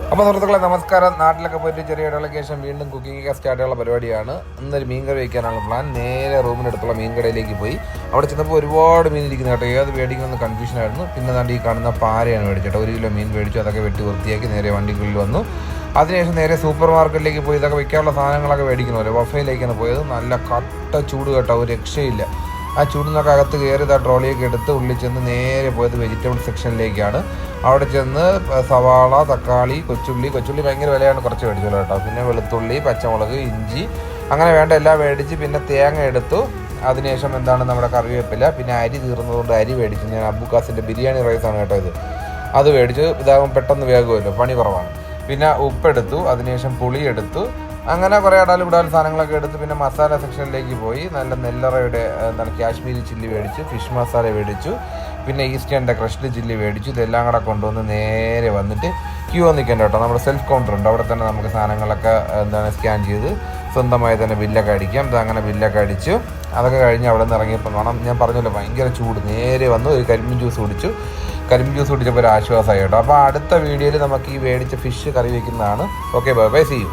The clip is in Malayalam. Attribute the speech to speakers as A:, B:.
A: അപ്പോൾ സുഹൃത്തുക്കളെ നമസ്കാരം. നാട്ടിലൊക്കെ പോയിട്ട് ചെറിയ ഇടവേളയ്ക്ക് ശേഷം വീണ്ടും കുക്കിംഗ് സ്റ്റാർട്ട് ചെയ്യാനുള്ള പരിപാടിയാണ്. ഇന്നൊരു മീൻകറി വയ്ക്കാനുള്ള പ്ലാൻ. നേരെ റൂമിനടുത്തുള്ള മീൻകടയിലേക്ക് പോയി അവിടെ ചെന്നപ്പോൾ ഒരുപാട് മീൻ ഇരിക്കുന്നു കേട്ടോ. ഏത് മേടിക്കണമെന്ന് കൺഫ്യൂഷനായിരുന്നു. പിന്നെ ദാണ്ട് ഈ കാണുന്ന പാരയാണ് മേടിച്ചേട്ടോ. 1 കിലോ മീൻ മേടിച്ചു. അതൊക്കെ വെട്ടി വൃത്തിയാക്കി നേരെ വണ്ടിക്കുള്ളിൽ വന്നു. അതിനുശേഷം നേരെ സൂപ്പർ മാർക്കറ്റിലേക്ക് പോയി ഇതൊക്കെ വയ്ക്കാനുള്ള സാധനങ്ങളൊക്കെ മേടിക്കണമല്ലോ. ബഫയിലേക്കാണ് പോയത്. നല്ല കട്ട ചൂട് കേട്ടോ, ഒരു രക്ഷയില്ല. ആ ചൂടിനൊക്കെ അകത്ത് കയറി ആ ട്രോളിയൊക്കെ എടുത്ത് ഉള്ളിൽ ചെന്ന് നേരെ പോയത് വെജിറ്റബിൾ സെക്ഷനിലേക്കാണ്. അവിടെ ചെന്ന് സവാള, തക്കാളി, കൊച്ചുള്ളി ഭയങ്കര വിലയാണ്, കുറച്ച് മേടിച്ചോളൂ കേട്ടോ. പിന്നെ വെളുത്തുള്ളി, പച്ചമുളക്, ഇഞ്ചി, അങ്ങനെ വേണ്ട എല്ലാം മേടിച്ച് പിന്നെ തേങ്ങ എടുത്തു. അതിനുശേഷം നമ്മുടെ കറിവേപ്പില, പിന്നെ അരി തീർന്നതുകൊണ്ട് അരി മേടിച്ചു. ഞാൻ അബുക്കാസിൻ്റെ ബിരിയാണി റൈസാണ് കേട്ടോ ഇത്. അത് മേടിച്ചു. ഇതാകുമ്പോൾ പെട്ടെന്ന് വേഗമല്ലോ, പണി കുറവാണ്. പിന്നെ ഉപ്പെടുത്തു. അതിനുശേഷം പുളി എടുത്തു. അങ്ങനെ കുറേ ഇടാലും സാധനങ്ങളൊക്കെ എടുത്ത് പിന്നെ മസാല സെക്ഷനിലേക്ക് പോയി. നല്ല നെല്ലറയുടെ കാശ്മീരി ചില്ലി മേടിച്ചു, ഫിഷ് മസാല മേടിച്ചു, പിന്നെ ഈസ്റ്റേണിൻ്റെ ക്രഷ്ഡ് ചില്ലി മേടിച്ചു. ഇതെല്ലാം കൂടെ കൊണ്ടുവന്ന് നേരെ വന്നിട്ട് ക്യൂ നിൽക്കേണ്ട കേട്ടോ. നമ്മുടെ സെൽഫ് കൗണ്ടർ ഉണ്ട്, അവിടെ തന്നെ നമുക്ക് സാധനങ്ങളൊക്കെ സ്കാൻ ചെയ്ത് സ്വന്തമായി തന്നെ ബില്ലൊക്കെ അടിക്കാം. അങ്ങനെ ബില്ലൊക്കെ അടിച്ചു. അതൊക്കെ കഴിഞ്ഞ് അവിടെ നിന്ന് ഇറങ്ങിയപ്പോൾ ഞാൻ പറഞ്ഞല്ലോ ഭയങ്കര ചൂട്. നേരെ വന്നു ഒരു കരിമ്പിൻ ജ്യൂസ് കുടിച്ചു. കരിമ്പിൻ ജ്യൂസ് കുടിച്ചപ്പോൾ ഒരു ആശ്വാസമായി കേട്ടോ. അപ്പോൾ അടുത്ത വീഡിയോയിൽ നമുക്ക് ഈ മേടിച്ച ഫിഷ് കറി വയ്ക്കുന്നതാണ്. Okay, bye bye, see U.